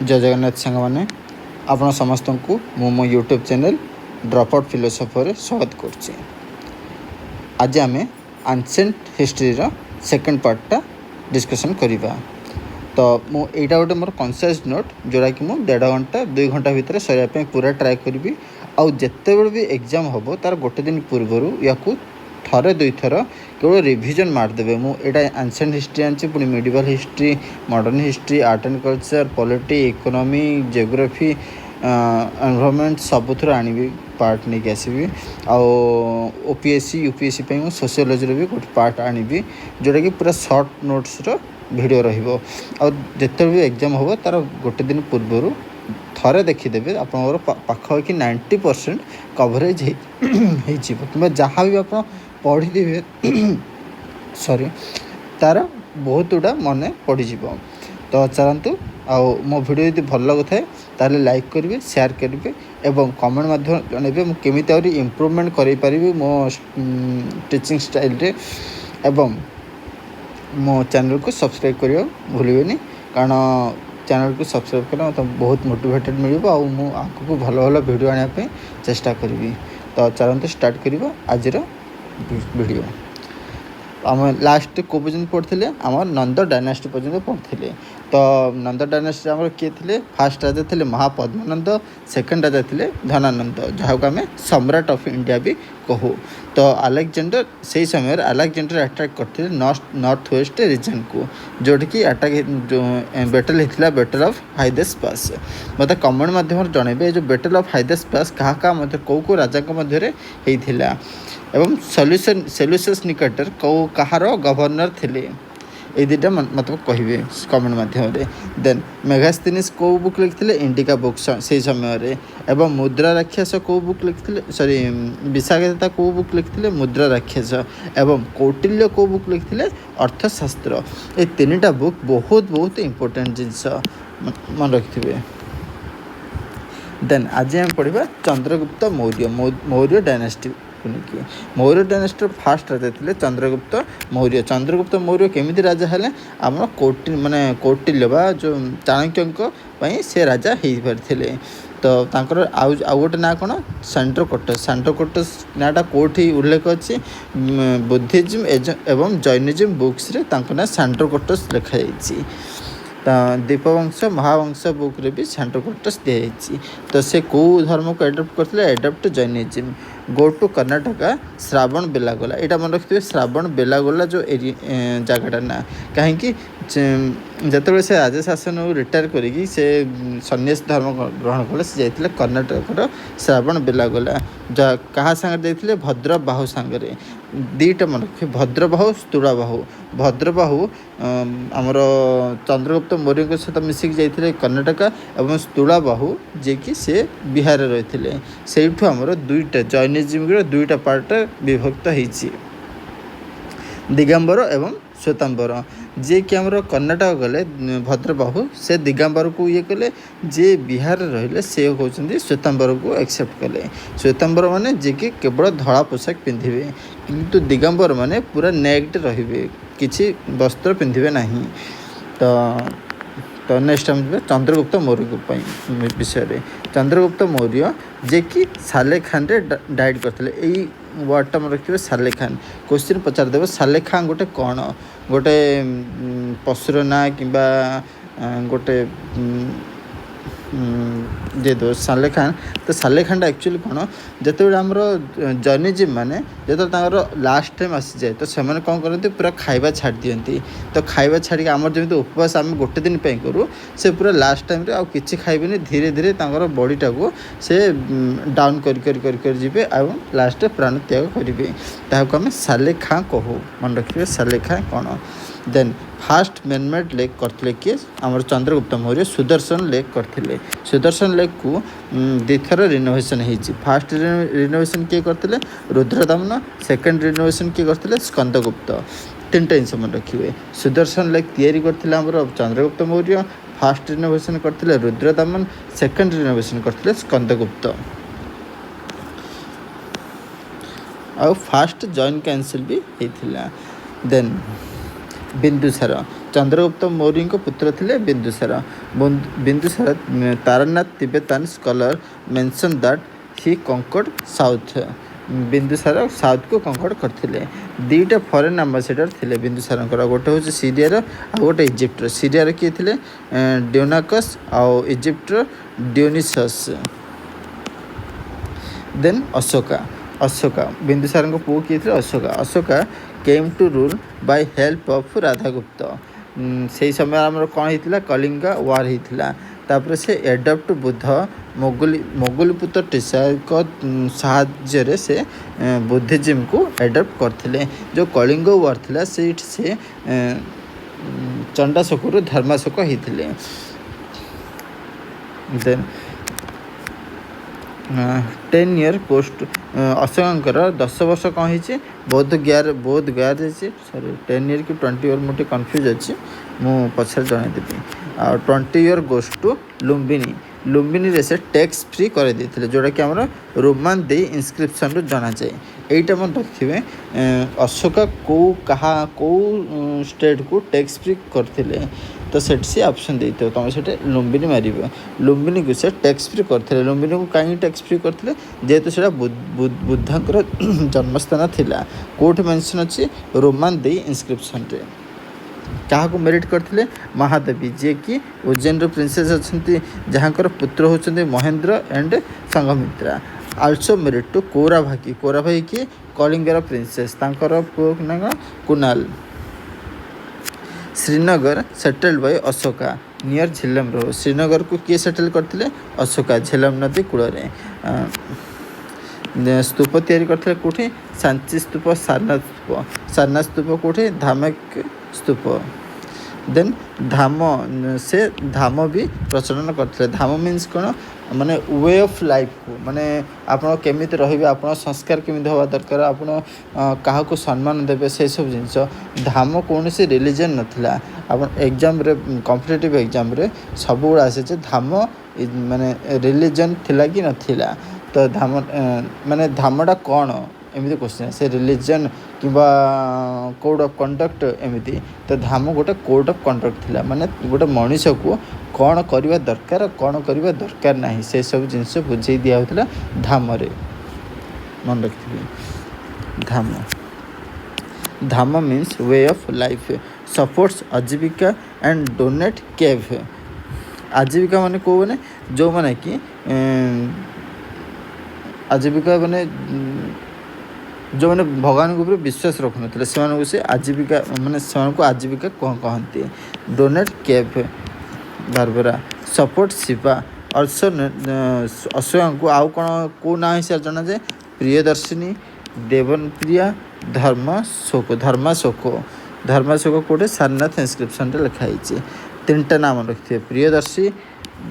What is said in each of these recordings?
जय जगन्नाथ सांग मैंने आपण समस्त को मो YouTube channel drop out philosopher स्वागत कर। आज आम एंशिएंट हिस्ट्री सेकंड पार्टा डिस्कशन करवा। तो मुझे गोटे मोर कॉन्शियस नोट जोड़ा कि मुझे 1.5 घंटा 2 घंटा भितर सर पूरा ट्राए करी। आते भी एग्जाम हम तार गोटे दिन पूर्वर या थरे 2 थर केवल रिविजन मारदेवे। मुझे एंशिएंट हिस्ट्री आनी पुणी medieval history, modern history, art and culture, polity, economy, geography, environment सबुथ आनी पार्ट नहीं आसबि। ओपीएससी यूपीएससी पे सोशियोलॉजी भी गोटे पार्ट आनी जोटा कि पूरा शॉर्ट नोट्स वीडियो रहिबो। जिते भी एग्जाम हम तार गोटे दिन पूर्वर थरे देखीदेवे आपंकर पाखापाखि 90% कवरेज हो जहाँ भी आप पढ़ी सॉरी तार बहुत गुड़ा मन पड़ज। तो चलतु मो वीडियो यदि भल लगुए ताले लाइक करेंगे, शेयर करेंगे एवं कमेंट माध्यम जनइबे मु केमिति आउरी इम्प्रूवमेंट करें पारिबी मो टीचिंग स्टाइल रे। एवं मो चैनल को सब्सक्राइब करियो भूलिबेनी, कारण चैनल को सब्सक्राइब कले मतलब बहुत मोटिवेटेड मिल आगे को भल भल वीडियो आने चेष्टा करी। तो चलते स्टार्ट करिबा आज वीडियो। आम लास्ट को पर्यटन पढ़ते आम नंद डायनास्टी पर्यटन पढ़ते। तो नंद डायनास्टी आम किए थे? फास्ट राजा थे महापद्मानंद, सेकेंड राजा थे धनानंद, जहाँ को आम सम्राट ऑफ इंडिया भी कहू। तो अलेक्जेंडर से समय अलेक्जेंडर अटैक करते नॉर्थ वेस्ट रीजन को, जोटा कि अटैक जो बैटल होता बैटल ऑफ हाइदेस पास। मतलब कमेंट माध्यम जनइबे जो बैटल ऑफ हाइदेस पास क्या कौ राजा मध्य होता एवं सेल्यूसियस निकेटर कहार गवर्नर थे, ये दुटा मतलब कहे कमेंट माध्यम। देन मेगास्थनीज कौ बुक लिखते? इंडिका बुक से समय। एवं मुद्रा राक्षस कौ बुक लिखते? सॉरी विशाखता कौ बुक लिखते? मुद्रा राक्षस। एवं कौटिल्य कौ बुक लिखते? अर्थशास्त्र। ये 3टा बुक बहुत बहुत इंपोर्टेंट जिनस मन रखिथे। देन आज हम पढ़ा Chandragupta Maurya, Maurya dynasty. Maurya dynasty first राजा थे चंद्रगुप्त मौर्य। चंद्रगुप्त मौर्य केमिति राजा हेले? आम माने कौटिल्य बा जो चाणक्य से राजा हो पारे। तो तांकर आउ गोटे ना कौन? सैंड्रोकोटस। सैंड्रोकोटस नाटा कौटी उल्लेख अच्छी? बुद्धिज्म एवं जैनिज्म बुक्स रे तांको ना सैंड्रोकोटस लिखाई। दीपवंश महावंश बुक रे भी सैंड्रोकोटस दिखाई। तो से कौ धर्म को एडप्ट करते? Adopt Jainism. Go to Karnataka Shravana Belagola. यहाँ मन रखिए श्रावण बेलागोला जो जगटा ना कहीं जिते से राजा शासन रिटायर करी से सन्यास धर्म ग्रहण कले से जाते कर्नाटकर श्रावण बेलागोला। क्या सांगे जाते? भद्रबाहु सांगे। 2टा मन रखिए भद्रबाहु स्थूलबाहु। भद्रबाहु आमर चंद्रगुप्त मौर्य सहित मिसिक जाते कर्नाटका एवं स्थूलबाहु जे कि से बिहार रही से आमर 2टा जैनिज्म 2टा पार्ट विभक्त होती दिगंबर एवं श्वेतांबर। जे कि आमर कर्नाटक गले भद्रबाहु से दिगंबर को ये कले, जे बिहार रहिले से होचंदी श्वेतांबर को एक्सेप्ट कले। श्वेतांबर माने जे कि केवल धड़ा पोशाक पिंधिबे, किंतु दिगंबर माने पूरा नेक्ड रहिबे, किछि वस्त्र पिंधिबे नहीं। तो नेक्स्ट हम चंद्रगुप्त मौर्य विषय। चंद्रगुप्त मौर्य जे कि साले खान रे डाइड करते। यही वर्डटा मन रखिए साले खान। क्वेश्चन पचार देव साले खान गोटे कौन? गोटे पशुर ना कि गोटे जे दो साले खान। तो साले खान एक्चुअली कौन? जिते बड़े आमर जैनिज्म माने जो लास्ट टाइम आसी जाए तो से कौन करते? पूरा खाइबा छाड़ दियंती। तो खाइबा छाड़ी आमर जमी उपवास आम गोटे दिन करूँ से पूरा लास्ट टाइम रे किछि खाइबेनी। धीरे धीरे बॉडीटा को से डाउन कर जीवे और लास्ट प्राण त्याग करेंगे। ताको आम साले खां कहू। मन रखिए साले खां कौन। देन फास्ट मैनमेड लेक करते किए? आमर चंद्रगुप्त मौर्य सुदर्शन लेक करते। सुदर्शन लेक को 2 थर रिनोवेशन होती। फास्ट रिनोवेशन किए करते? रुद्रदमन। सेकेंड रिनोवेशन किए करते? स्कंदगुप्त। 3टा जिन मन रखिए। सुदर्शन लेक तैयारी करते आमर चंद्रगुप्त मौर्य, फास्ट रिनोवेशन करते रुद्रदमन, सेकेंड रिनोवेशन करते स्कंदगुप्त। आ फास्ट जॉइंट कैंसिल भी होता। देन बिंदुसार चंद्रगुप्त मौर्य पुत्र थे Bindusara. Bindusara Taranath Tibetan scholar mention that he conquered south. Bindusara south को कंकर्ड करते। दुईटा फॉरेन एम्बासीडर थे बिंदुसार, गोटे हूँ सीरियार आ गोटे इजिप्टर। सीरियार किए थे ड्योनाकस आउ इजिप्टर डियोनिसस। देन अशोका बिंदुसार पुओ किए थे Ashoka. Ashoka came to rule by help of Radhagupta. से समय आमर कौन होता कलिंग वार होता। तापर से एडप्ट बुद्ध मोगुलपुत्र टिसा साहाय्य से बुद्धिज्म को एडप्ट करते। जो कलिंग वार था से चंडाशोक धर्माशोक होते। देन 10 ईयर पोस्ट अशोकर 10 वर्ष कौन हो बौद्ध गया सॉरी 10 ईयर कि 20 ईयर मुझे कन्फ्यूज अच्छी मु पछार जनईदेवी। आ 20 ईयर गोज टू लुम्बिनी से टैक्स फ्री कर देते जोटा कि आम रोमान दे इनस्क्रिप्शन रू जना जाए। यहीटा मन रखिए अशोका कौ स्टेट को टैक्स फ्री करते तो से ऑप्शन देते तुम से लुम्बिनी मार। लुम्बिनी को से टैक्स फ्री करते। लुम्बिनी को कहीं टैक्स फ्री करते जेहेतु से बुद्धंकर जन्मस्थान थिला। कोर्ट मेंशन अच्छी रोमान दे इनस्क्रिप्शन रे। क्या मेरिट करते महादेवी जे कि उज्जैन प्रिंसेस अच्छा जहाँकर पुत्र होती Mahendra and Sanghamitra. Also married to कौराभाई किए कलिंगर प्रिंसेस तांकर पुओ ना Kunal. Srinagar settled by Ashoka near Jhelum रो। श्रीनगर को किए सेटल करते अशोका झेलम नदी कूल। स्तूप तैयारी करते कौटी सांची स्तूप सारनाथ स्तूप कौटी धामक स्तूप। देन धाम भी प्रचलन करते। धाम मीन्स कौन माने वे ऑफ लाइफ को माने आप केमी रे आप संस्कार केमी हवा दरकार आप क्या सम्मान देवे से सब जिनस। धाम कौन सी रिलीजन नाला। आप एग्जाम रे कॉम्पिटिटिव एग्जाम रे सब गुड़ा आसे धाम माने रिलीजन थिला कि नथिला। तो धाम माने धामटा कौन एमती क्वेश्चन से रिलीजन कि कोड ऑफ कंडक्ट एमती। तो धाम गोटे कोड ऑफ कंडक्ट थिला माने गोटे मनीष को कौन करवा दरकार कौन करवा दरकार नहीं से सब जिनस बुझे दिया होता धाम रे। मन रखिए dhamma means way of life supports Ajivika and donate cave. Ajivika माने को माने जो माने कि आजीविका माने जो मैंने भगवान के ऊपर विश्वास रखुन से आजीविका माने को आजीविका कहते। डोनेट केव बारबरा सपोर्ट शिवा अल्सो अशोक को आउ कौन को ना हिसाब जना जाए प्रियदर्शिनी देवनप्रिया धर्माशोक कोटे सारनाथ इनस्क्रिप्शन लिखाई। 3टा नाम रखिए प्रियदर्शी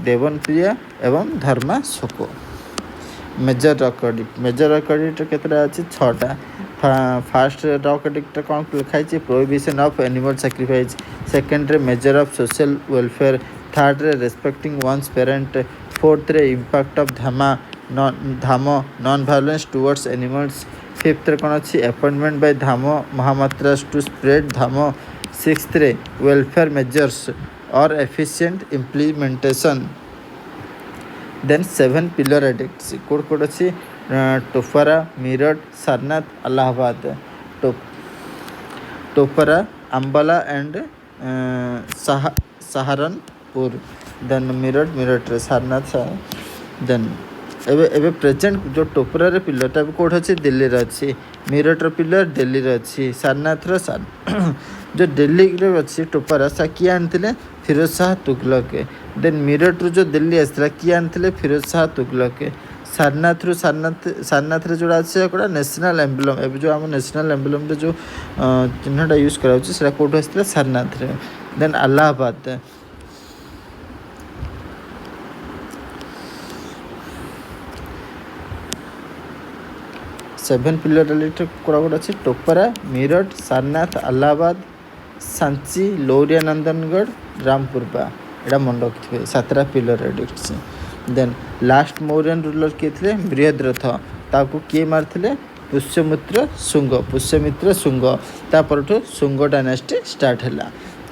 देवनप्रिया एवं धर्माशोक। मेजर रॉक एडिक्ट केतटा अच्छी 6टा। फास्ट रॉक एडिक्ट कौन लिखाई prohibition of animal sacrifice. Second major of social welfare. Third respecting one's parent. Fourth impact of dhamma non violence towards animals. Fifth कौन अच्छी appointment by dhamma Mahamatra to spread dhamma. Sixth welfare measures और efficient implementation. Then 7 pillar edicts कोड अच्छी Topra Meerut Sarnath Allahabad. Topra Ambala and Saharanpur. Then Meerut Sarnath. Then एबे present जो टोपरा रे pillar code अच्छी दिल्ली अच्छी। मीरठ पिलर दिल्ली अच्छी। सारनाथ जो दिल्ली रे अच्छी टोपरा सा किए आनी फिरोज शाह तुगलक। देन मीरठ जो दिल्ली आसला किए आनी फिरोज शाह तुगलक। सारनाथ रे जोड़ा अच्छे कौटा नेशनल एम्बलम ए जो आम नेशनल एम्बलम रे जो चिन्हटा यूज करा कौट आसला सारनाथ रे। देन अलाहाबाद 7 पिलर एडिक्ट कोड़ा अच्छे टोपरा मीरठ सारनाथ अलाहाबाद सांची लौरिया नंदनगढ़ रामपुरबा। एटा मन रखिए 7टा pillar edicts. Then last Mauryan ruler किए थे बृहद्रथ ताको किए मारते पुष्यमित्र शुंग तापर शुंग डायनेस्टी स्टार्ट है।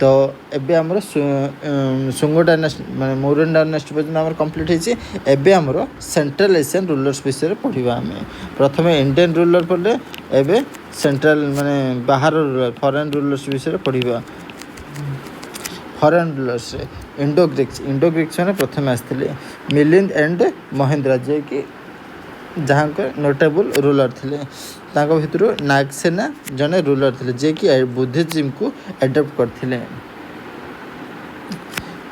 तो एबे आमर सुंग डायनास्टी माने मौर्यन डायनास्टी पर्यंत आमर कंप्लीट होइछि। एबे आमर सेंट्रल एशियन रूलर्स विषय पढ़िबा। आम प्रथम इंडियन रूलर पढ़ले एबे सेंट्रल माने बाहर रूलर फॉरेन रूलर्स विषय पढ़िबा। फॉरेन रूलर्स इंडो ग्रीक्स मैंने प्रथम आसते मिलिंद एंड महेंद्र जे कि जहाँ नोटेबल रूलर थे भितर नागसेना जड़े रूलर थे जे कि बुद्धिज्म को एडप्ट करते।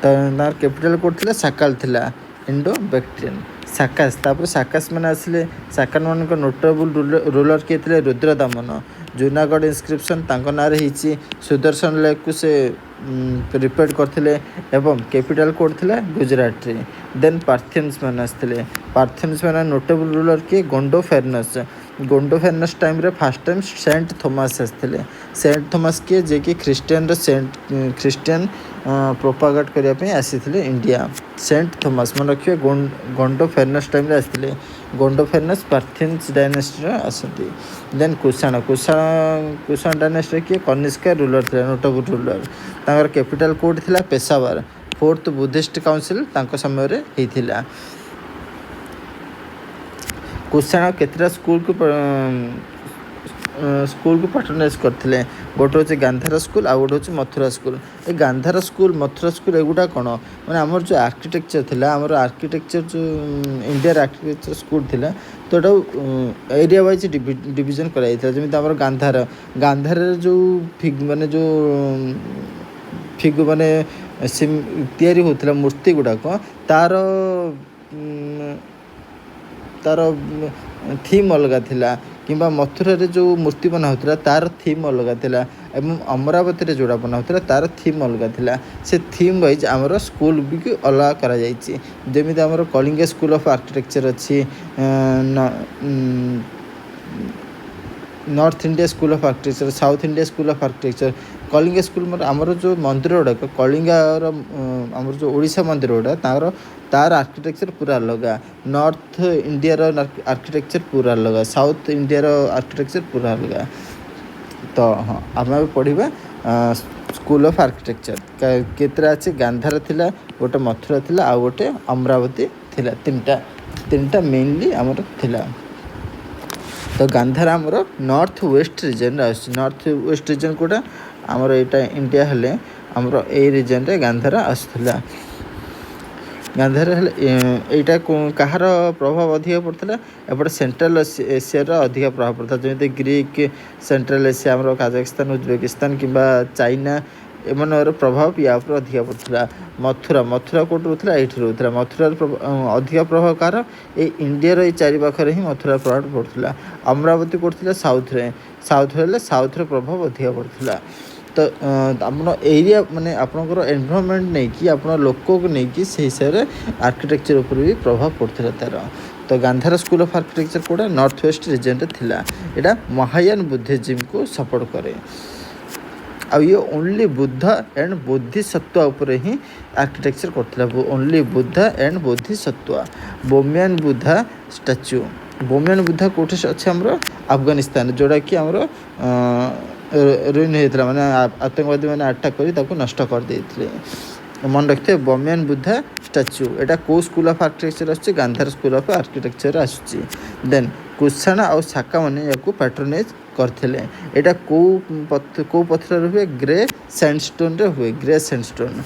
कैपिटल कोड थी साकाल थिला इंडो बैक्ट्रियन साकास तापर साकास मैंने आसिले साकान मान नोटेबल रूलर किए थे रुद्रदमन जूनागढ़ इनस्क्रिप्शन तांको नाँ रही सुदर्शन लेक को से रिपेयर करते एवं कैपिटल कोड थिला गुजरात रे। देन पार्थियंस मैंने आसते पार्थियंस मैंने नोटेबल रूलर किए गोंडो फेर्नस टाइम रे फास्ट टाइम सेंट थॉमस आसते। सेंट थॉमस किए जे कि ख्रीस्टियन प्रोपागेट करने आसी इंडिया। सेंट थॉमस मन रखिए गोंडो फेर्नस टाइम आसते गोंडो फेर्नस पार्थियंस डायनेस्टी आसती। देन कुषाण डायनेस्टी किए कनिष्का रूलर थे नोटेबल रूलर तांकर कैपिटल कोड थिला पेशावर। फोर्थ बुद्धिस्ट काउंसिल तांको समय रे हेइथिला। कुषाण केतरा स्कूल को पैट्रोनाइज करते गोटे हूँ गांधार स्कूल आ गोटे हूँ मथुरा स्कूल। ए गांधार स्कूल मथुरा स्कूल एगुटा कौन मैंने आमर जो आर्किटेक्चर थिला आमर आर्किटेक्चर जो इंडिया आर्किटेक्चर स्कूल थिला तो एरिया वाइज डिविजन कराई जमी आम गांधार जो फिग माने जो फिग माने तैयारी होता मूर्ति गुड़ाक तार तार थीम अलग थिला किंबा मथुरा रे जो मूर्ति बना होता तार थीम अलग थिला एवं अमरावती रे जोड़ा बना होता तार थीम अलग थिला। से थीम वाइज आमर स्कूल भी अलग करा जायछि। जेमिति आमर कलिंग स्कूल ऑफ आर्किटेक्चर अच्छी north India school of architecture south India school of architecture Kalinga school आमर जो मंदिर गुड़ाक कलिंगार आमर जो ओडिशा मंदिर गुड़ा तार आर्किटेक्चर पूरा अलग। नॉर्थ इंडिया आर्किटेक्चर पूरा अलग साउथ इंडिया आर्किटेक्चर पूरा अलग। तो हाँ आम पढ़ा स्कूल ऑफ आर्किटेक्चर केतरा अच्छे गांधार थिला गोटे मथुरा थिला आ गोटे अमरावती थिला तीनटा मेनली आमर थिला। तो गांधार आमर north west region north west region कोटा आमर यहाँ इंडिया हेले आमर ए रीजन रे गांधार आसुला। गांधार यहाँ कहार प्रभाव अधिक पड़ता एपटे सेंट्रल एशिया अधिक प्रभाव पड़ता जमी ग्रीक सेंट्रल एशिया आमर काजाकिस्तान उज्बेकिस्तान किंबा चाइना एमनर प्रभाव या अधिक पड़ता। मथुरा कोट रोला ये रोला मथुरार अधिक प्रभाव कार ये इंडिया ये चारि पाखर ही मथुरा प्रभाव पड़ता। अमरावती कोट साउथ रे प्रभाव अधिक पड़ता। तो आप एरिया माने आपनकर एनवायरनमेंट नहीं कि आप लोक को नहीं कि से हिसाब से आर्किटेक्चर उपर भी प्रभाव पड़ता तार। तो गांधार स्कूल ऑफ आर्किटेक्चर कोड़ा नॉर्थ वेस्ट रीजन रे थिला एटा महायान बुद्धिज्म को सपोर्ट करे। आ ये ओनली बुद्ध एंड बोधिसत्व उपर ही आर्किटेक्चर करथिला only Buddha and Bodhisattva. Bamiyan Buddha statue Bamiyan Buddha कोठी अच्छे आमर अफगानिस्तान जोड़ा कि आमर रुइन होता माने आतंकवादी मैंने अटैक कर नष्ट कर देते। मन रखते बोम्यान बुद्धा स्टैच्यू एटा को स्कूल ऑफ आर्किटेक्चर आसुची गांधार स्कूल ऑफ आर्किटेक्चर आसुची। देन कुषाण और साका मैंने या पैट्रोनाइज करते एटा को पत्थर हुए ग्रे सैंडस्टोन रे हुए ग्रे सैंडस्टोन।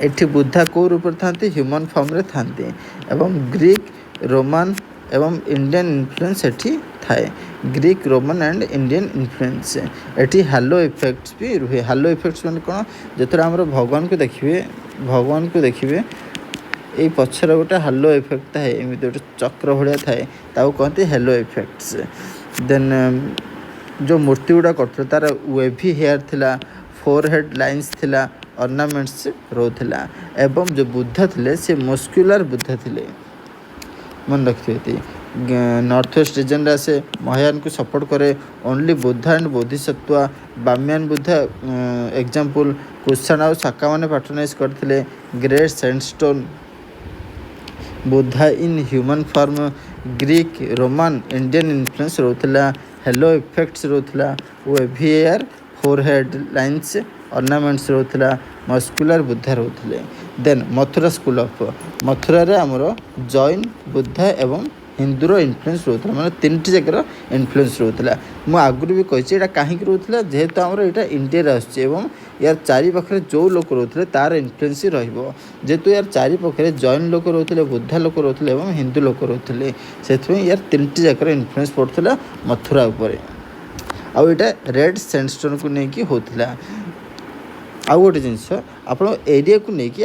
एठी बुद्धा को रूप था ह्यूमन फॉर्म रे थांती एवं ग्रीक रोमान एवं इंडियन इन्फ्लुएंस एठी थाए। Greek Roman and Indian influence एठी हालो इफेक्ट्स भी रुहे। हालो इफेक्ट्स माने कौन जो आम भगवान को देखिए ये पछर गोटे हालो इफेक्ट थाए एमती गोटे चक्र भाया थाए कहते हेलो इफेक्ट्स। देन जो मूर्ति गुड़ा करते तार वेभी हेयर थिला फोर हेड लाइन्स थिला ऑर्नामेंट्स रोला एवं जो बुद्ध थे से मस्क्युलर बुद्ध थे मन रखिए। नॉर्थ वेस्ट रीजन से महायान को सपोर्ट करे only Buddha and Bodhisattva. Bamiyan Buddha example Kushan और साका मैंने पैट्रोनाइज करते। Great sandstone Buddha in human form Greek Roman Indian influence रोला हेलो इफेक्ट्स रोला wavy hair forehead lines ornaments ରହୁଥିଲା, ମସ୍କୁଲାର ବୁଦ୍ଧା ରହୁଥିଲେ। ଦେନ୍ ମଥୁରା ସ୍କୁଲ୍ ଅଫ୍, ମଥୁରାରେ ଆମର ଜୈନ, ବୁଦ୍ଧା ଏବଂ ହିନ୍ଦୁର ଇନଫ୍ଲୁଏନ୍ସ ରହୁଥିଲା, ମାନେ ତିନିଟି ଜାଗାର ଇନଫ୍ଲୁଏନ୍ସ ରହୁଥିଲା। ମୁଁ ଆଗରୁ ବି କହିଛି ଏଇଟା କାହିଁକି ରହୁଥିଲା, ଯେହେତୁ ଆମର ଏଇଟା ଇଣ୍ଡିଆରେ ଆସୁଛି ଏବଂ ୟାର ଚାରିପାଖରେ ଯେଉଁ ଲୋକ ରହୁଥିଲେ ତା'ର ଇନଫ୍ଲୁଏନ୍ସ ରହିବ। ଯେହେତୁ ୟାର ଚାରିପାଖରେ ଜୈନ ଲୋକ ରହୁଥିଲେ, ବୁଦ୍ଧା ଲୋକ ରହୁଥିଲେ ଏବଂ ହିନ୍ଦୁ ଲୋକ ରହୁଥିଲେ, ସେଥିପାଇଁ ୟାର ତିନିଟି ଜାଗାର ଇନଫ୍ଲୁଏନ୍ସ ପଡ଼ୁଥିଲା ମଥୁରା ଉପରେ। ଆଉ ଏଇଟା ରେଡ୍ ସ୍ୟାଣ୍ଡଷ୍ଟୋନ୍କୁ ନେଇକି ହେଉଥିଲା। ଆଉ ଗୋଟେ ଜିନିଷ, ଆପଣ ଏରିଆକୁ ନେଇକି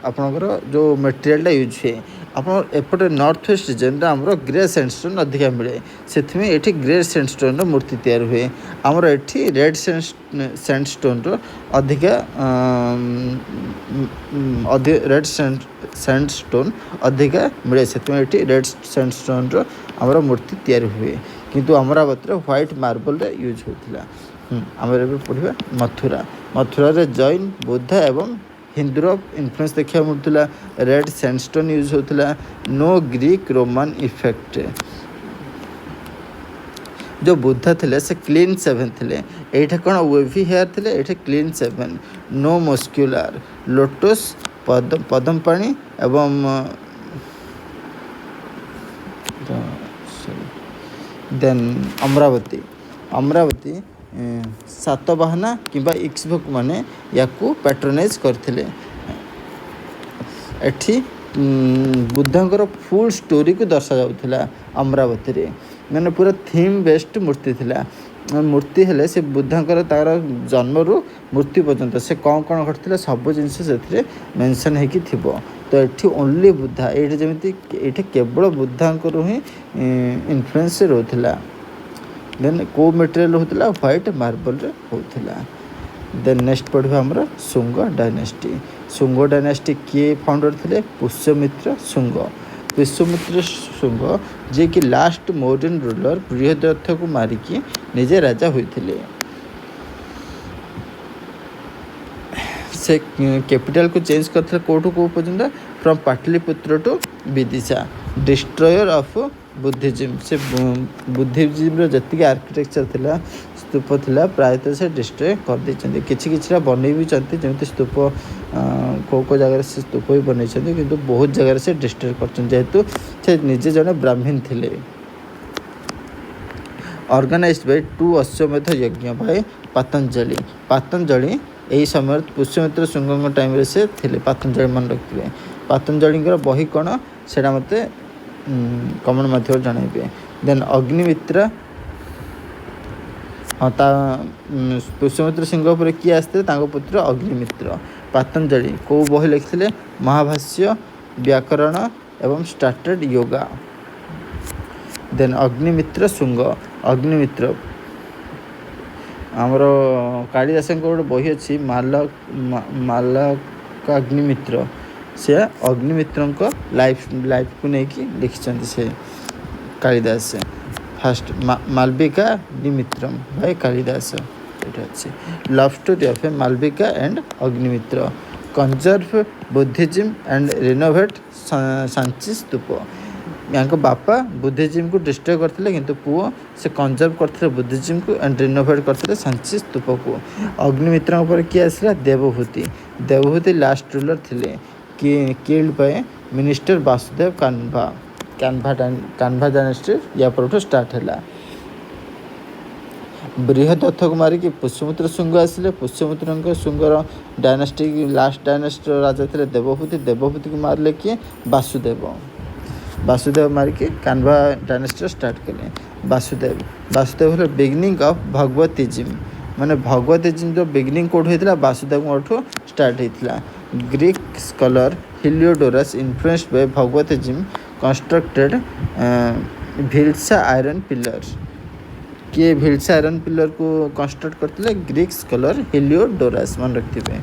ଆପଣଙ୍କର ଯେଉଁ ମେଟେରିଆଲଟା ୟୁଜ୍ ହୁଏ, ଆପଣ ଏପଟେ ନର୍ଥ ୱେଷ୍ଟ ରିଜନରେ ଆମର ଗ୍ରେ ସ୍ୟାଣ୍ଡଷ୍ଟୋନ୍ ଅଧିକା ମିଳେ, ସେଥିପାଇଁ ଏଠି ଗ୍ରେ ସ୍ୟାଣ୍ଡଷ୍ଟୋନ୍ର ମୂର୍ତ୍ତି ତିଆରି ହୁଏ। ଆମର ଏଠି ରେଡ୍ ସ୍ୟାଣ୍ଡଷ୍ଟୋନ୍ର ଅଧିକା ରେଡ୍ ସ୍ୟାଣ୍ଡଷ୍ଟୋନ୍ ଅଧିକା ମିଳେ, ସେଥିପାଇଁ ଏଠି ରେଡ୍ ସ୍ୟାଣ୍ଡଷ୍ଟୋନ୍ର ଆମର ମୂର୍ତ୍ତି ତିଆରି ହୁଏ। କିନ୍ତୁ ଅମରାବତୀରେ ହ୍ୱାଇଟ୍ ମାର୍ବଲରେ ୟୁଜ୍ ହେଉଥିଲା। ଆମର ଏବେ ପଢ଼ିବା ମଥୁରା। ମଥୁରାରେ ଜୈନ, ବୁଦ୍ଧା ଏବଂ ହିନ୍ଦୁର ଇନଫ୍ଲୁଏନ୍ସ ଦେଖିବାକୁ ମିଳୁଥିଲା। ରେଡ୍ ସ୍ୟାଣ୍ଡଷ୍ଟୋନ୍ ୟୁଜ୍ ହେଉଥିଲା। No Greek Roman effect. ଯେଉଁ ବୁଦ୍ଧା ଥିଲେ ସେ କ୍ଲିନ୍ ସେଭେନ୍ ଥିଲେ, ଏଇଟା କ'ଣ ୱେଭି ହେୟାର ଥିଲେ, ଏଇଠି clean seven. No muscular, lotus ପଦ୍ମ ପାଣି ଏବଂ ଦେନ୍ ଅମରାବତୀ ସାତବାହନା କିମ୍ବା ଇକ୍ସଭୋକ ମାନେ ୟାକୁ ପ୍ୟାଟ୍ରୋନାଇଜ୍ କରିଥିଲେ। ଏଠି ବୁଦ୍ଧଙ୍କର ଫୁଲ୍ ଷ୍ଟୋରିକୁ ଦର୍ଶାଯାଉଥିଲା ଅମରାବତୀରେ, ମାନେ ପୁରା ଥିମ୍ ବେସ୍ଡ ମୂର୍ତ୍ତି ଥିଲା। ମୂର୍ତ୍ତି ହେଲେ ସେ ବୁଦ୍ଧଙ୍କର ତାର ଜନ୍ମରୁ ମୃତ୍ୟୁ ପର୍ଯ୍ୟନ୍ତ ସେ କ'ଣ ଘଟିଥିଲା ସବୁ ଜିନିଷ ସେଥିରେ ମେନସନ୍ ହେଇକି ଥିବ। ତ ଏଠି ଓନ୍ଲି ବୁଦ୍ଧା, ଏଇଠି ଯେମିତି ଏଇଠି କେବଳ ବୁଦ୍ଧାଙ୍କର ହିଁ ଇନଫ୍ଲୁଏନ୍ସ ରହୁଥିଲା। ଦେନ୍ କେଉଁ ମେଟେରିଆଲ ରହୁଥିଲା, ହ୍ୱାଇଟ୍ ମାର୍ବଲରେ ହେଉଥିଲା। ଦେନ୍ ନେକ୍ସଟ ପଢ଼ିବା ଆମର ଶୁଙ୍ଗ ଡାଇନାଷ୍ଟି। ଶୁଙ୍ଗ ଡାଇନାଷ୍ଟି କିଏ ଫାଉଣ୍ଡର ଥିଲେ? ପୁଷ୍ୟମିତ୍ର ଶୁଙ୍ଗ। ପୁଷ୍ୟମିତ୍ର ଶୁଙ୍ଗ ଯିଏକି ଲାଷ୍ଟ ମୌର୍ଯ୍ୟନ୍ ରୁଲର ବୃହଦ୍ରଥକୁ ମାରିକି ନିଜେ ରାଜା ହୋଇଥିଲେ। ସେ କ୍ୟାପିଟାଲକୁ ଚେଞ୍ଜ କରିଥିଲେ କେଉଁଠୁ କେଉଁ ପର୍ଯ୍ୟନ୍ତ? From Pataliputra to Vidisha. Destroyer of Buddhism, ସେ ବୁଦ୍ଧିଜିମ୍ର ଯେତିକି ଆର୍କିଟେକ୍ଚର ଥିଲା, ସ୍ତୂପ ଥିଲା, ପ୍ରାୟତଃ ସେ ଡିଷ୍ଟ୍ରୟ କରିଦେଇଛନ୍ତି। କିଛିଟା ବନେଇ ବି ଛନ୍ତି, ଯେମିତି ସ୍ତୂପ କେଉଁ ଜାଗାରେ ସେ ସ୍ତୂପ ବି ବନେଇଛନ୍ତି, କିନ୍ତୁ ବହୁତ ଜାଗାରେ ସେ ଡିଷ୍ଟ୍ରୟ କରିଛନ୍ତି, ଯେହେତୁ ସେ ନିଜେ ଜଣେ ବ୍ରାହ୍ମୀଣ ଥିଲେ। ଅର୍ଗାନାଇଜ୍ଡ ବାଇ 2 ଅଶ୍ୱମେଧ ଯଜ୍ଞ ବାଇ ପାତଞ୍ଜଳି ଏହି ସମୟରେ ପୁଷ୍ୟମିତ୍ର ଶୁଙ୍ଗଙ୍କ ଟାଇମ୍ରେ ସେ ଥିଲେ। ପାତଞ୍ଜଳି ମନେ ରଖିଥିବେ। ପାତଞ୍ଜଳିଙ୍କର ବହି କ'ଣ ସେଇଟା ମୋତେ କମେଣ୍ଟ ମାଧ୍ୟମରେ ଜଣାଇବେ। ଦେନ୍ ଅଗ୍ନିମିତ୍ର, ତା ପୁଷ୍ୟମିତ୍ର ସିଂହ ଉପରେ କିଏ ଆସିଥିଲେ? ତାଙ୍କ ପୁତ୍ର ଅଗ୍ନିମିତ୍ର। ପାତଞ୍ଜଳି କେଉଁ ବହି ଲେଖିଥିଲେ? ମହାଭାଷ୍ୟ, ବ୍ୟାକରଣ ଏବଂ ଷ୍ଟାର୍ଟେଡ୍ ୟୋଗା। ଦେନ୍ ଅଗ୍ନିମିତ୍ର ଶୁଙ୍ଗ। ଅଗ୍ନିମିତ୍ର ଆମର କାଳିଦାସଙ୍କ ଗୋଟେ ବହି ଅଛି ମାଲକାଗ୍ନିମିତ୍ର, ସେ ଅଗ୍ନିମିତ୍ରଙ୍କ ଲାଇଫକୁ ନେଇକି ଲେଖିଛନ୍ତି ସେ Kalidasa. First Malavikagnimitram by Kalidasa, ଏଇଟା ଅଛି। Love story of Malavika and Agnimitra. Conserve Buddhism and renovate Sanchi stupa. ୟାଙ୍କ ବାପା ବୁଦ୍ଧିଜିମ୍କୁ ଡିଷ୍ଟ୍ରୟ କରିଥିଲେ, କିନ୍ତୁ ପୁଅ ସେ କନଜର୍ଭ କରିଥିଲେ ବୁଦ୍ଧିଜିମ୍କୁ ଆଣ୍ଡ ରିନୋଭେଟ୍ କରିଥିଲେ ସାଞ୍ଚି ସ୍ତୂପକୁ। ଅଗ୍ନିମିତ୍ରଙ୍କ ପରେ କିଏ ଆସିଲା? ଦେବହୂତି ଲାଷ୍ଟ ରୁଲର ଥିଲେ, killed by minister Vasudeva Kanva dynasty ୟା ପରଠୁ ଷ୍ଟାର୍ଟ ହେଲା। ବୃହଦ୍ରଥକୁ ମାରିକି ପୁଷ୍ୟମିତ୍ର ଶୁଙ୍ଗ ଆସିଲେ। ପୁଷ୍ୟମିତ୍ରଙ୍କ ଶୁଙ୍ଗର ଡାଇନାଷ୍ଟି ଲାଷ୍ଟ ଡାଇନାଷ୍ଟିର ରାଜା ଥିଲେ ଦେବହୂତିକୁ ମାରିଲେ କିଏ? ବାସୁଦେବ ମାରିକି କାନ୍ଭା ଡାଇନାଷ୍ଟିର ଷ୍ଟାର୍ଟ କଲେ। ବାସୁଦେବ ହେଲେ ବିଗିନିଂ ଅଫ୍ ଭଗବତୀଜିମ୍, ମାନେ ଭଗବତୀଜିମ୍ର ବିଗିନିଂ କେଉଁଠୁ ହେଇଥିଲା? ବାସୁଦେବଙ୍କଠୁ ଷ୍ଟାର୍ଟ ହେଇଥିଲା। Greek scholar Heliodorus influenced by Bhagavatism constructed Bhilsa iron pillar. କିଏ ଭିଲ୍ସା ଆଇରନ୍ ପିଲରକୁ କନଷ୍ଟ୍ରକ୍ଟ କରିଥିଲେ? ଗ୍ରୀକ୍ ସ୍କଲର ହିଲିଓଡୋରସ୍, ମନେ ରଖିଥିବେ।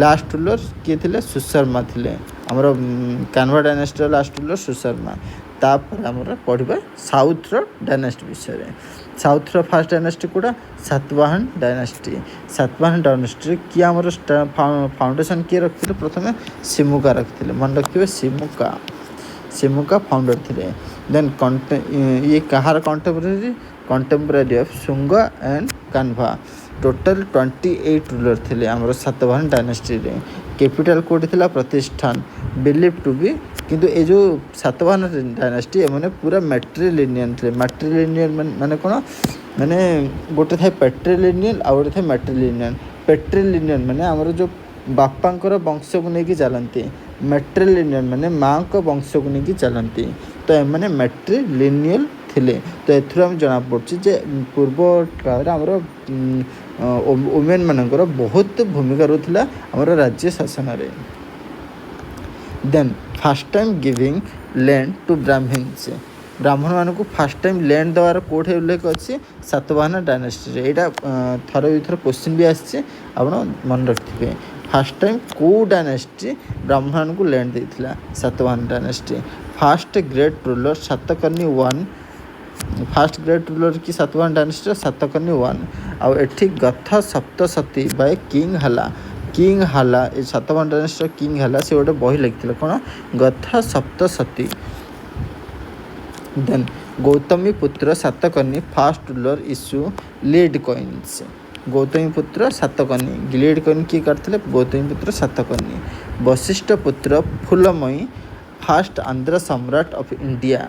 ଲାଷ୍ଟ ରୁଲର କିଏ ଥିଲେ? ସୁଶର୍ମା ଥିଲେ। ଆମର କାନ୍ଭା ଡାଇନାଷ୍ଟିର ଲାଷ୍ଟ ରୁଲର ସୁଶର୍ମା। ତାପରେ ଆମର ପଢ଼ିବା ସାଉଥର ଡାଇନାଷ୍ଟି ବିଷୟରେ। ସାଉଥର ଫାଷ୍ଟ ଡାଇନାଷ୍ଟି କେଉଁଟା? ସାତବାହନ ଡାଇନାଷ୍ଟି। ସାତବାହନ ଡାଇନାଷ୍ଟିରେ କିଏ ଆମର ଫାଉଣ୍ଡେସନ୍ କିଏ ରଖିଥିଲେ? ପ୍ରଥମେ ସିମୁକା ରଖିଥିଲେ, ମନେ ରଖିଥିବେ। ସିମୁକା ଫାଉଣ୍ଡର ଥିଲେ। ଦେନ୍ ଇଏ କାହାର contemporary of Shunga and Kanva. Total 28 ruler थे आमर सातवाहन डायनेस्टी रे। कैपिटल कोड थिला प्रतिष्ठान बिलीव टू बी किंतु ए जो सातवाहन डायनेस्टी एमाने पूरा मैट्रिलिनियन थे। मैट्रिलिनियन माने कोन माने गोटे थाए पेट्रिलिनियन आ गोटे थाए मैट्रिलिनियन। पेट्रिलिनियन माने आमर जो बापांकर वंश को लेकिन चलती। मैट्रिलिनियन माने माँ को वंश को लेकिन चलती। तो एमाने मैट्रिलिनियल थिले। तो एथुर हम जना पड़छि जे पूर्व काल आमर वुमेन मानकर बहुत भूमिका रहउथिला आमर राज्य शासन रे। Then first time giving land to Brahmins. ब्राह्मण मान को फास्ट टाइम लैंड देवार कोठे उल्लेख अच्छी सातवाहन डायनेस्टी रे। एटा थर विथर क्वेश्चन भी आछे आपण मन रखिथे। फास्ट टाइम को डायनेस्टी ब्राह्मण को लैंड देथिला Satavahana dynasty. First great ruler Satakarni 1 first great ruler की सातवाहन डायनेस्टी सातकर्णी 1 आ एठी गथा सप्तशती बाय किंग हाला ए सातवाहन डायनेस्टी किंग हाला से गोटे बही लिखिथिले कोन गथा सप्तशती। देन गौतमी पुत्र Satakarni fast ruler issue lead coins. Gautami पुत्र सातकर्णी लीड कॉइन किए करथिले गौतमी पुत्र सातकर्णी। वशिष्ठ पुत्र फूलमयी फास्ट आंध्र सम्राट ऑफ इंडिया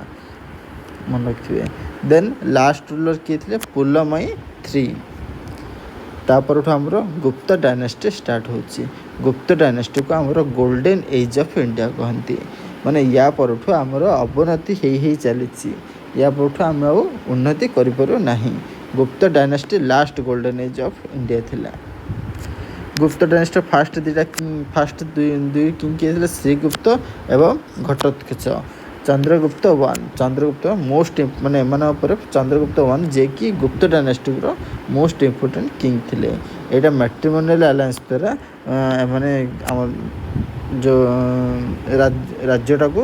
मन रखिए। देन लास्ट रूलर किए थे फूलमयी 3। तापर आमर गुप्त डायनेस्टी स्टार्ट होची। गुप्त डायनेस्टी को आमर गोल्डन एज ऑफ इंडिया कहती। माने या परठु आमर अवनति ही चली। या परठु आम उन्नति करिपरो नाही। गुप्त dynasty last golden age of India थिला। गुप्त डायनेस्टी फास्ट दुई किंग किए श्रीगुप्त एवं घटोत्कच। चंद्रगुप्त 1 चंद्रगुप्त मोस्ट माने एमान पर चंद्रगुप्त 1 जे कि गुप्त डायनेस्टी रो मोस्ट इम्पोर्टेंट किंग थिले। एटा मैट्रिमोनियल अलायंस द्वारा माने जो राज्यटा को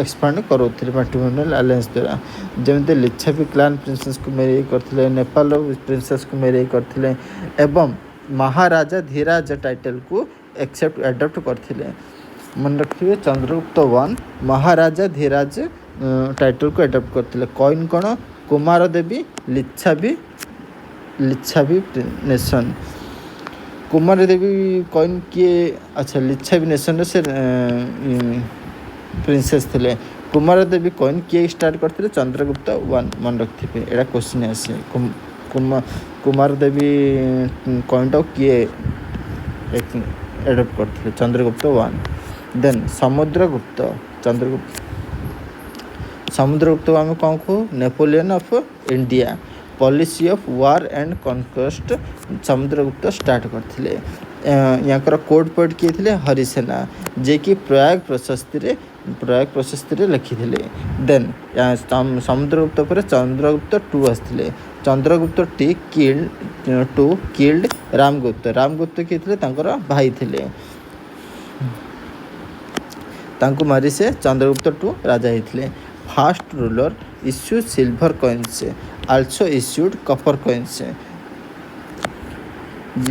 एक्सपांड करोथिले मैट्रिमोनियल अलायंस द्वारा। जमिते लिच्छवी क्लान प्रिंसेस को मैरी करथिले नेपाल प्रिंसेस को मैरी करथिले एवं महाराजा धीराज टाइटल को एक्सेप्ट एडॉप्ट करथिले। मन रखिए चंद्रगुप्त 1 महाराजा धीराज टाइटल को एडॉप्ट करथिले। कॉइन कोन कुमार देवी लिच्छवी नेशन। कुमार देवी कॉइन किए अच्छा लिच्छवी नेशन से प्रिंसेस थिले। कुमार देवी कॉइन किए स्टार्ट करथिले चंद्रगुप्त 1 मन रखिथे। एटा क्वेश्चन आसे कुमार देवी कॉइन तो किए एडॉप्ट करथिले चंद्रगुप्त 1। देन समुद्रगुप्त आम कौन को Napoleon of India policy of war and conquest Samudragupta start करथिले। यहाँ कोड पॉइंट किए थे हरिसेना जे कि प्रयाग प्रशस्ति रे लिखिथिले। देन समुद्रगुप्त पर चंद्रगुप्त 2 आसथिले। चंद्रगुप्त किल्ड रामगुप्त किए थे तांकर भाई थिले। तांको मारी से चंद्रगुप्त 2 राजा होते। Fast ruler issue silver coins also issued copper coins.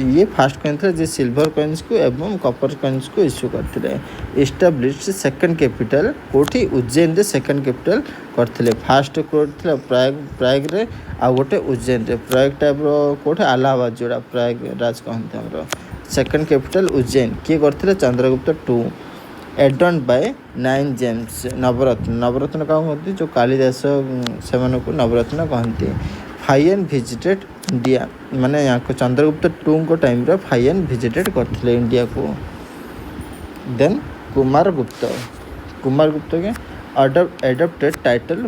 ये फास्ट कॉइन थे जो सिल्वर कॉइन्स को एवं कॉपर कॉइन्स को इश्यू करते। एस्टाब्लिश्ड सेकंड कैपिटल कोठी उज्जैन रे सेकंड कैपिटल करते। फास्ट कोड प्रयाग रे आ गोटे उज्जैन रे। प्रयाग टाइप रो कोठे इलाहाबाद जोड़ा प्रयाग राज कहते हमरो। सेकंड कैपिटल उज्जैन किए करते चंद्रगुप्त 2 एडन बाय 9 जेम्स। नवरत्न क्या कहते जो कालिदास से नवरत्न कहते। फाइन विजिटेड इंडिया माने यहाँ को चंद्रगुप्त 2 को टाइम रे फाइन विजिटेड करथिले इंडिया को। देन कुमारगुप्त के एडॉप्टेड टाइटल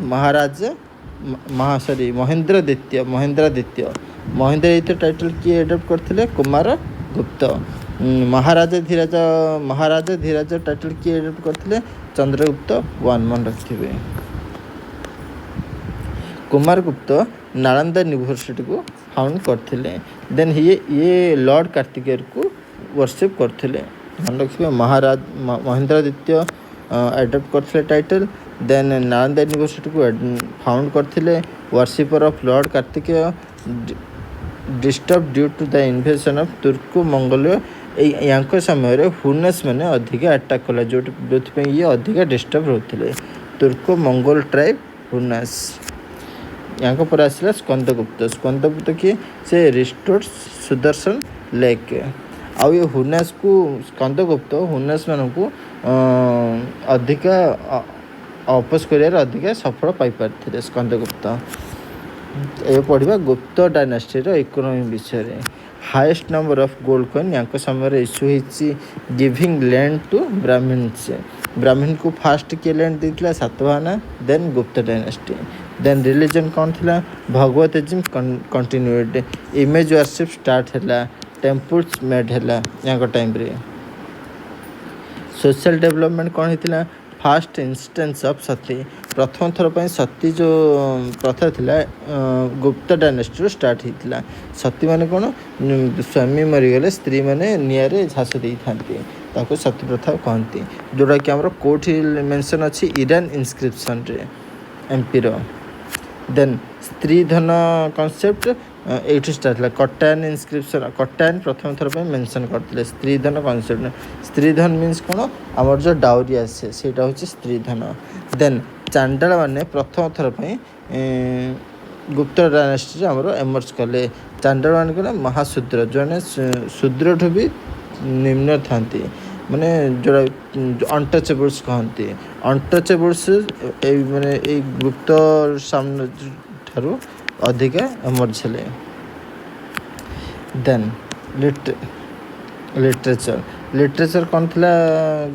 महेंद्र द्वितीय टाइटल किए एडॉप्ट करथिले कुमारगुप्त। महाराजा धीराज टाइटल किए एडॉप्ट करथिले चंद्रगुप्त 1 मन रखिबे। कुमारगुप्त नालंदा यूनिवर्सिटी को फाउंड करथिले। देन ये लॉर्ड कार्तिकेय को वर्शिप करथिले मन रखिबे। महेंद्र द्वितीय एडॉप्ट करथिले टाइटल। देन नालंदा यूनिवर्सिटी को फाउंड करथिले। Worshipper of lord Kartikeya disturb due to the invasion of Turco Mongolia. यहाँ समय हुनस मैंने अधिक अटैक कला जो ये अधिक डिस्टर्ब होते तुर्को मंगोल ट्राइब हुनस। यहाँ पर आसला स्कंदगुप्त किए से रिस्टोर्ड सुदर्शन लेक आउ ये हुनास को स्कंदगुप्त हुनास मान को अधिका अपोज कर अधिका सफल पाई स्कंदगुप्त। ये पढ़ा गुप्त डायनास्टीर इकोनोमी विषय highest number of gold coin या समय इश्यू होती गिविंग लैंड टू ब्राह्मण्स ब्राह्मण को फास्ट किए लैंड देता सातवाहना देन गुप्त डायनास्टी देन रिलीजन कौन थी भगवतिज्म कंटिन्यूड इमेज वर्शिप स्टार्ट है टेम्पल्स मेड है या टाइम रे सोशल डेवलपमेंट कौन होता फास्ट इंस्टेंस ऑफ सती प्रथम थर पर सती जो प्रथा थिला गुप्त डायनास्टी स्टार्ट होता सती माने कौन स्वामी मरीगले स्त्री मैंने निआरे झास दे था सती प्रथा कहती जोटा कि आम कौटी मेंशन अच्छी ईरान इनस्क्रिप्शन रे एमपीर देन स्त्री धन कॉन्सेप्ट ये स्टार्ट है कटायन इनस्क्रिप्शन कटायन प्रथम थर पर मेंशन करते स्त्री धन कॉन्सेप्ट स्त्री धन मीन्स कौन आमर जो डाउरी आसे सेटा हूँ स्त्री धन देन चांडाल माने प्रथम थर पर गुप्त डायनास्टी आमर एमर्ज कले चांडाल मान कौन महाशूद्र जो शूद्र ठू भी निम्न था माने जो अनटचेबल्स कहती अनटचेबल्स माने गुप्त सामने ठारू अधिका एमर्ज है देन लिटरेचर कौन थी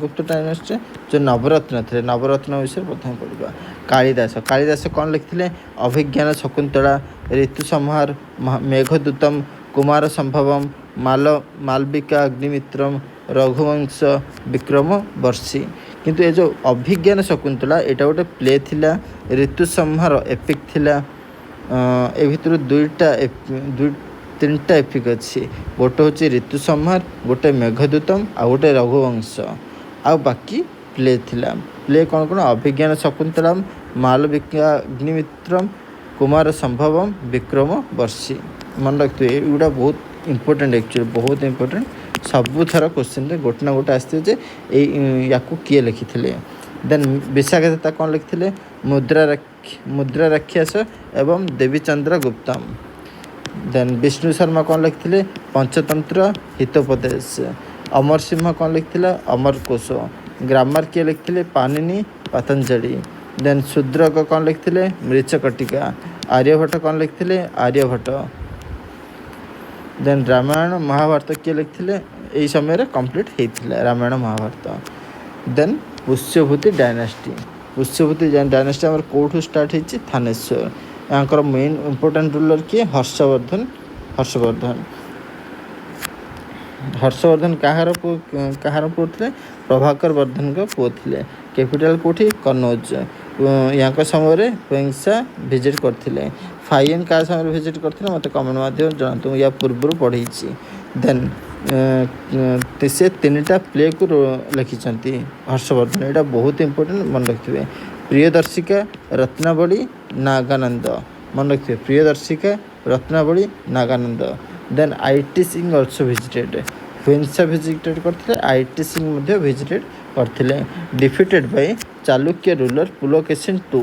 गुप्त डायनास्टी जो नवरत्न थे नवरत्न विषय प्रथम पढ़ा कालिदास कौन लिखते अभिज्ञान शकुंतला ऋतु संहार मेघदूतम कुमार संभवम मालविका अग्निमित्रम रघुवंश विक्रम वर्षी किंतु ये जो अभिज्ञान शकुंतला यहाँ गोटे प्ले थिला ऋतु संहार एपिक थिला ए भितर तीन टा एपिक अच्छी गोटे हूँ ऋतु संहार गोटे मेघदूतम आ गोटे रघुवंश आ बाकी प्ले थिला प्ले कौन कौन अभिज्ञान शकुंतलम मालविका अग्निमित्रम कुमार संभवम विक्रम वर्षी मन रखते एगुड़ा बहुत इंपोर्टेंट एक्चुअली बहुत इंपोर्टेंट सबुथर क्वेश्चन गोटे ना गोटे आसते या किए लिखी देन विशाखदत्ता कौन लिखते मुद्रा राक्षस एवं देवीचंद्र गुप्तम देन विष्णु शर्मा कौन लिखते पंचतंत्र हितोपदेश अमर सिंह कौन लिखते अमर कोश ग्रामर किए लिखते पाणिनि पतंजलि देन शूद्रक कौन लिखते मृच्छकटिका आर्यभट्ट कौन लिखते आर्यभट्ट देन रामायण महाभारत किए लिखते यही समय कंप्लीट होता रामायण महाभारत देन पुष्यभूति डायनास्टी आम कौटू स्टार्ट होती थानेश्वर यहाँ मेन इंपोर्टेंट रूलर किए हर्षवर्धन कହାର पुओ थे प्रभाकर वर्धन का पुओ थे कैपिटल कौटी कन्नौज यहाँ समय हिंसा विजिट करते फाइन क्या समय विजिट करते मत कमेंट माध्यम जानतु या पूर्व पढ़ी देन से तीन टा प्ले को लिखिं हर्षवर्धन यहाँ बहुत इंपोर्टेंट मन रखिए प्रियदर्शिका रत्नावली नागानंद मन रखिए Priyadarshika Ratnavali Nagananda then Itsing also visited हिंसा विजिटेड करते आईटी सिंह विजिटेड करते defeated by Chalukya ruler Pulakeshin two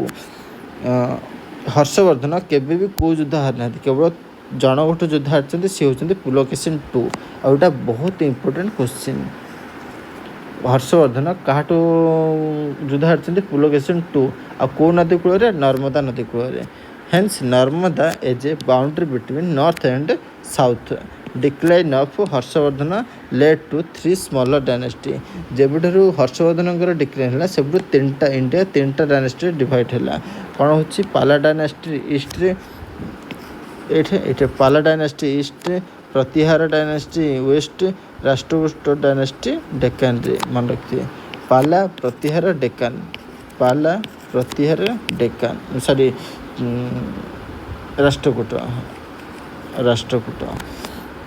Harshavardhana केबे भी को युद्ध हार ना केवल जन गोटे युद्ध हारी सी होती पुलकेशिन टू आउटा बहुत इंपोर्टेंट क्वेश्चन हर्षवर्धन क्या युद्ध हारी पुलकेशिन टू आ कौ नदी कूल नर्मदा नदी कूल hence Narmada as a boundary between north and south decline of Harshavardhana led to 3 smaller dynasty जब हर्षवर्धन डिक्लाइन है सब तीन टा इंडिया 3 टा डायनास्टी डिवाइड है कौन हो पाला डायनास्टी ईस्ट ये Pala dynasty east Pratihara dynasty west Rashtrakuta dynasty Deccan रे मन रखिए Pala Pratihara Deccan sorry Rashtrakuta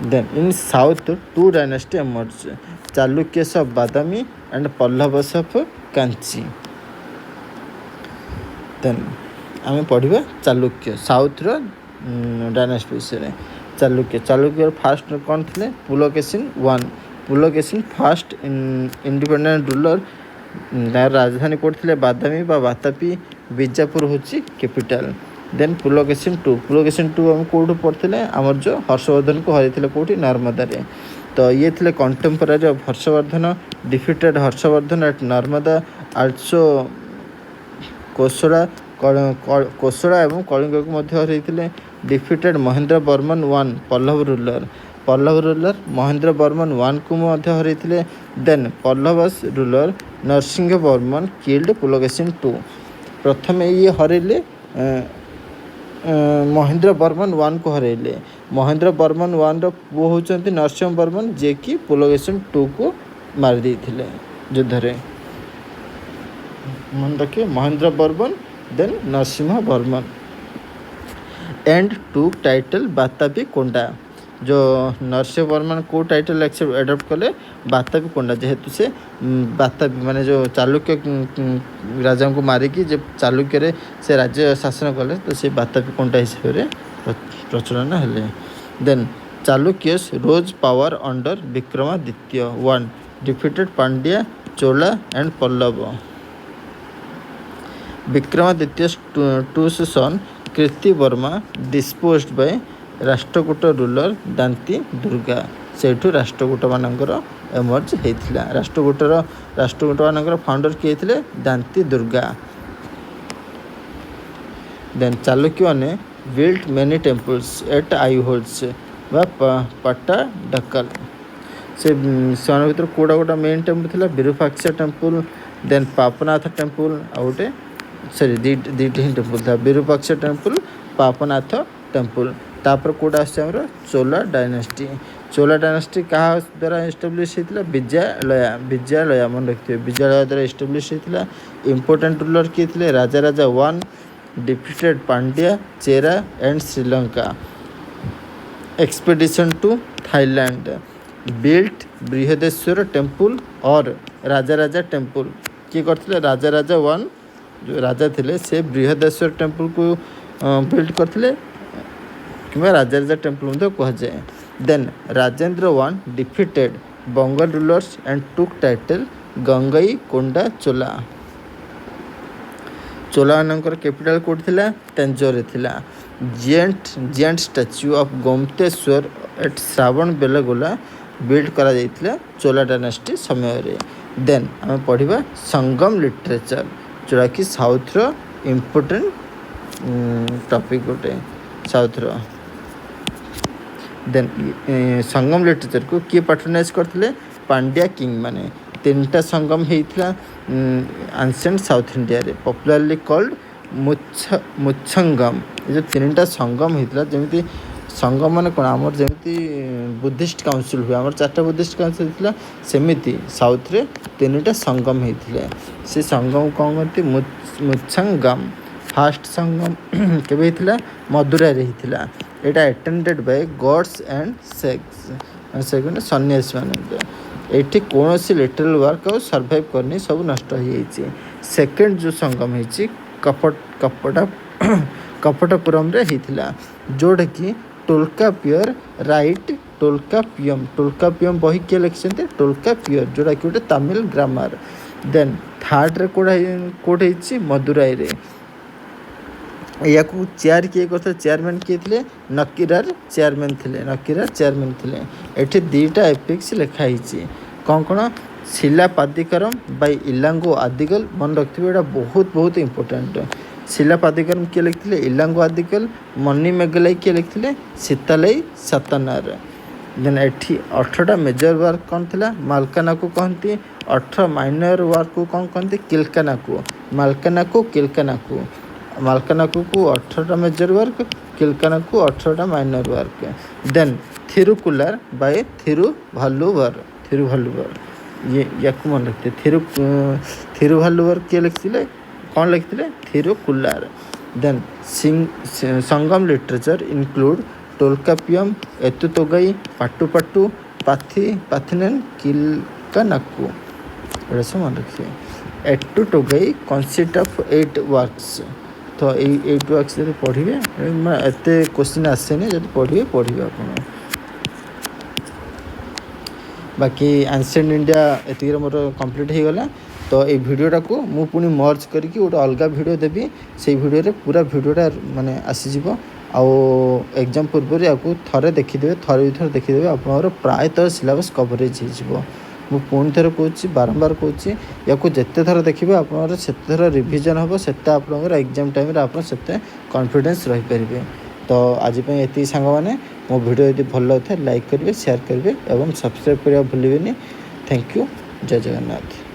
then in south 2 dynasty emerge Chalukyas of Badami and Pallavas of Kanchi then आम पढ़ा चालुक्य साउथ डायनास्टी विषय चालुक्य फास्ट कौन थे पुलकेशिन फास्ट इंडिपेंडेंट रूलर राजधानी कौन थे बादामी बा वातापी बीजापुर हूँ कैपिटल देन पुलकेशिन टू आम कौटू पढ़ते आमर जो हर्षवर्धन को हरई कौटी नर्मदारे। तो ये थे contemporary of Harshavardhana defeated Harshavardhana at Narmada also कोसड़ा एवं कलिंग को हरई defeated Mahendra Varman one Pallava ruler Mahendra Varman one को हरई। Then Pallavas ruler Narasimha Varman killed Pulakeshin two. प्रथम ये हरइले महेंद्र बर्मन वन को हरइले। महेंद्र बर्मन वन पुओ होचंती नरसिंह बर्मन जे कि पुलकेशिन टू को मार देइथिले युद्ध। मन रखिए Mahendra Varman then Narasimha Varman and took title Vatapikonda. जो नरसिंह बर्मन को टाइटल एडप्ट कले बाताबी कोंडा, जेहेतु से बाताबी माने जो चालुक्य राजा को मारिकी जब चालुक्य से राज्य शासन कले तो से बाताबी कोंडा हिसाब से प्रचलन हेले। Then Chalukyas rose power under Vikramaditya one defeated Pandya Chola and Pallava. Vikramaditya two's son Kirti Varma deposed by Rashtrakuta ruler Danti Durga. सेठू राष्ट्रकूट मानकर एमर्ज होता। राष्ट्रकूट मानकर फाउंडर किए थे दांती दुर्गा। देन चालुक्य ने built many temples at Aihole व पट्टाडकल। से भर कोड़ा गोटा मेन टेम्पल था Virupaksha temple then Papanath temple आउटे सॉरी दीटी ही टेम्पल था विरूपाक्ष टेम्पल पापनाथ टेम्पल। तापर कोड़ा आमर चोला डायनेस्टी क्या द्वारा एस्टाब्लीश होता विजयालया मन रखिए विजयालया द्वारा एस्टाब्लीश होता। इंपोर्टेंट रूलर किए थे Raja one defeated Pandya Chera and Sri Lanka. Expedition to Thailand built Brihadeshwara temple और राजा टेम्पल किए करते राजा वन जो राजा थे से बृहदेश्वर टेम्पल को बिल्ड करते कि राजा टेम्पल कह जाए। Then Rajendra one defeated Bengal rulers and took title Gangai Konda Chola. Chola मानकर कैपिटल कोड थिला तेंजोरे थिला। Giant statue of Gomateshwara at Shravana Belagola build करा जाइथिला चोला डायनेस्टी समय रे। देन आम पढ़िबा संगम लिटरेचर जोड़ा कि साउथ रो इम्पोर्टेंट टॉपिक गोटे साउथ रो। देन संगम लिटरेचर को किए पैट्रोनाइज करते पांड्या किंग माने। तीनटा संगम होता एंशिएंट साउथ इंडिया रे पॉपुलरली कॉल्ड मुच्छंगम। जो तीनटा संगम होता जमी संगम मान कौन आमर जमी बुद्धिस्ट काउंसिल हुए आमर 4टा बुद्धिस्ट काउंसिल होता सेमिति साउथ रे 3टा संगम होता। से संगम कौन कहते मुच्छंगम। फास्ट संगम केबे होता मदुराई रे होता। एटा attended by gods and sex सन्यासी मान। एठी कौन सी लिटरल वर्क और सर्वाइव करनी सब नष्ट हो जाइए। सेकेंड जो संगम होती कपटपुरम रे होता जोटा कि टोल्कापियर राइट टोल्कापियम बही किए लिखते टोल्कापियर जोटा कि गोटे तमिल ग्रामर। देन थर्ड रे कोड होती मदुराई रे। या चेयर किए करते चेयरमैन किए थे नकीरार चेयरमैन थे। एठी 2टा एपिक्स लिखाई कौन कौन शिलापादिकरम बाय इलांगो आदिगल मन रखिए एटा बहुत इंपोर्टेंट। शिलापादिकरम किए लिखते इलांगो आदिगल मनी मेघलाई किए लिखते सीतालाई सतनार। देन एठी 18टा मेजर वर्क कौन थिला मालकानाकू कहती 18 माइनर वर्क को कौन कहती किलकानाकू मालकानाकू को 18टा मेजर वर्क किलकानाकू 18टा minor work. Then Thirukkural by Thiruvalluvar ये या मन रखते थिरुभालुवर किए लिखते कौन लिखते Thirukkural. Then Sangam literature include Tolkappiyam Ettuthogai Pattupattu Pathinen Kilkanakku एटा सब मन रखिए। Ettuthogai consist of 8 works. तो 8 वर्क्स जब पढ़े एत क्वेश्चन आसेनि जब पढ़े आप। बाकी एंशिएंट इंडिया एतिक मोर कंप्लीट हो गला। तो ये भिडटा को मु पुणी मर्ज करके गोटे अलग भिड देवी से भिडियो पूरा भिडटा माने आसीज आउ एग्जाम पूर्व या थे देखीदे थे थर देखीदे आप प्रायतः सिलेबस कवरेज हो पुणी थर कहूँ बारंबार कहूँ या जिते थर देखिए आप थर रिविजन हम से एग्जाम टाइम से कॉन्फिडेंस रही पारे। तो आज ये सांग मैंने मो भिडियो यदि भल लगे लाइक करेंगे शेयर करेंगे और सब्सक्राइब करने भूलें। Thank you. जय जगन्नाथ।